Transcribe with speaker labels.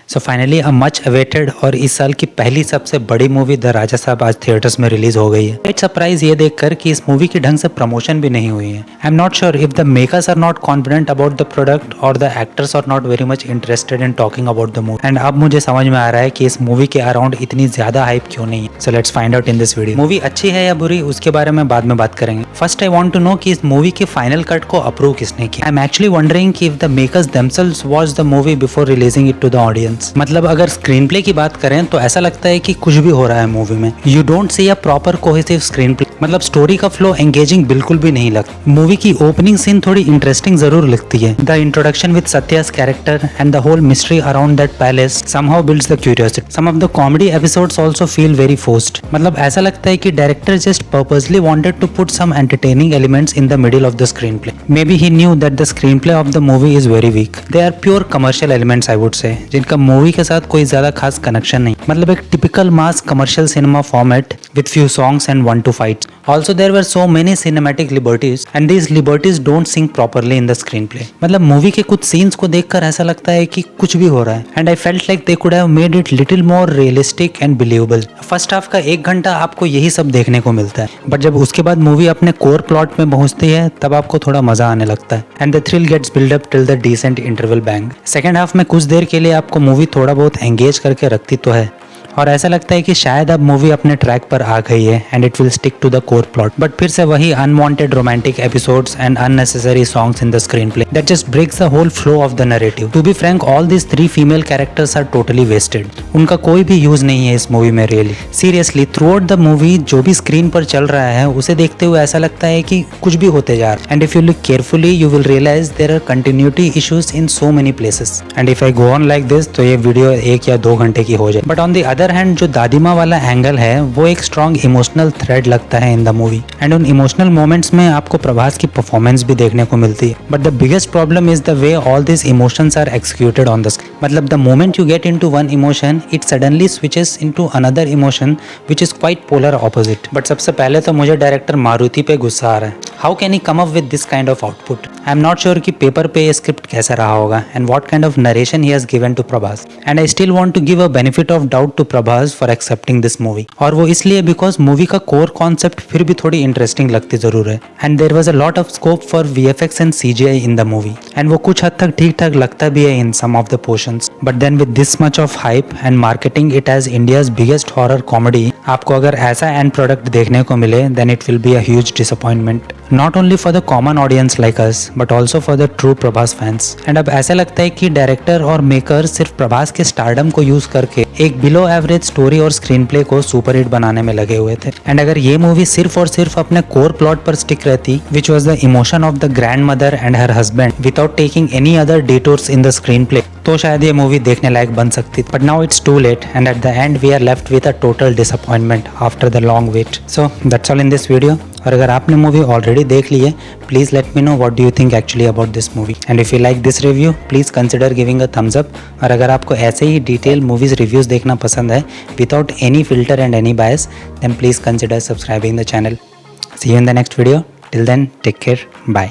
Speaker 1: So finally a much awaited और इस साल की पहली सबसे बड़ी मूवी द राजा साहब आज थिएटर्स में रिलीज हो गई है। इट्स सरप्राइज ये देखकर कि इस मूवी की ढंग से प्रमोशन भी नहीं हुई है। I am not sure if the makers are not confident about the product और the actors are not very much interested in talking about the movie. And अब मुझे समझ में आ रहा है कि इस मूवी के अराउंड इतनी ज्यादा हाइप क्यों नहीं है। So let's find out in this video. Movie अच्छी है या बुरी उसके बारे में बाद में बात करेंगे। First I want to know कि इस मूवी के फाइनल कट को अप्रूव किसने किया। आई एम एक्चुअली वंडरिंग कि if the makers themselves watch the movie before releasing it to the audience. मतलब अगर स्क्रीन प्ले की बात करें तो ऐसा लगता है कि कुछ भी हो रहा है मूवी में। You don't see a proper cohesive screen play. मतलब स्टोरी का फ्लो एंगेजिंग बिल्कुल भी नहीं लगता। मूवी की ओपनिंग सीन थोड़ी इंटरेस्टिंग जरूर लगती है। The introduction with Satya's character and the whole mystery around that palace somehow builds the curiosity. Some of the comedy episodes also feel very forced. मतलब ऐसा लगता है कि director just purposely wanted to put some entertaining elements in the middle of the screenplay. Maybe he knew that the screenplay of the movie is very weak. They are pure commercial elements I would say, जिनका movie के साथ कोई ज्यादा खास connection नहीं। मतलब एक typical mass commercial cinema format with few songs and 1-2 fights. Also there were so many cinematic liberties and these liberties don't sync properly in the screenplay. मतलब मूवी के कुछ सीन्स को देखकर ऐसा लगता है कि कुछ भी हो रहा है। And I felt like they could have made it little more realistic and believable. First half का 1 घंटा आपको यही सब देखने को मिलता है, बट जब उसके बाद मूवी अपने कोर प्लॉट में पहुंचती है तब आपको थोड़ा मजा आने लगता है। And the thrill gets build up till the decent interval bang. Second half में कुछ देर के लिए आपको मूवी थोड़ा बहुत एंगेज करके रखती तो है और ऐसा लगता है कि शायद अब मूवी अपने ट्रैक पर आ गई है and it will stick to the core plot. But फिर से वही unwanted romantic episodes and unnecessary songs in the screen play that just breaks the whole flow of the narrative. To be frank all this 3 female characters are totally wasted. उनका कोई भी use नहीं है इस movie में really. Seriously throughout the movie जो भी screen पर चल रहा है उसे देखते हुए ऐसा लगता है कि कुछ भी होते जा रहा है। And if you look carefully you will realise there are continuity issues in so many places. And if I go on like this तो ये वीडियो 1 या 2 घंटे की हो जाए। But on the other hand जो दादीमा वाला एंगल है वो एक स्ट्रॉन्ग इमोशनल थ्रेड लगता है इन द मूवी। एंड उन इमोशनल मोमेंट्स में आपको प्रभास की परफॉर्मेंस भी देखने को मिलती है। But the biggest problem is the way all this emotions are executed on the screen. मतलब the moment you get into one emotion it suddenly switches into another emotion which is quite polar opposite. But सबसे पहले तो मुझे director Maruti पे गुस्सा आ रहा है। How can he come up with this kind of output. I am not sure कि पेपर पे ये स्क्रिप्ट कैसा रहा होगा and what kind of narration he has given to Prabhas. And I still want to give a benefit of doubt to Prabhas for accepting this movie. और वो इसलिए because movie का कोर कॉन्सेप्ट फिर भी थोड़ी इंटरेस्टिंग लगती जरूर है। And there was a lot of scope for VFX and CGI in the movie and वो कुछ हद तक ठीक ठाक लगता भी है in some of the portions. But then with this much of hype and marketing it as India's biggest horror comedy आपको अगर ऐसा एंड प्रोडक्ट देखने को मिले then it will be a huge disappointment not only for the common audience like us but also for the true Prabhas fans. And अब ऐसा लगता है कि डायरेक्टर और मेकर सिर्फ प्रभास के स्टारडम को यूज करके एक बिलो एवरेज स्टोरी और स्क्रीन प्ले को सुपर हिट बनाने में लगे हुए थे। एंड अगर ये मूवी सिर्फ और सिर्फ अपने कोर प्लॉट पर स्टिक रहती which was the emotion of the grandmother and her husband without taking any other detours in the screen play तो शायद ये मूवी देखने लायक बन सकती। But now it's too late and at the end we are left with a total disappointment after the long wait. So that's all in this video. और अगर आपने मूवी ऑलरेडी देख ली है please let me know what do you think actually about this movie and if you like this review please consider giving a thumbs up. और अगर आपको ऐसे ही डिटेल मूवीज रिव्यूज देखना पसंद है without any filter and any bias then please consider subscribing the channel. See you in the next video. Till then take care bye.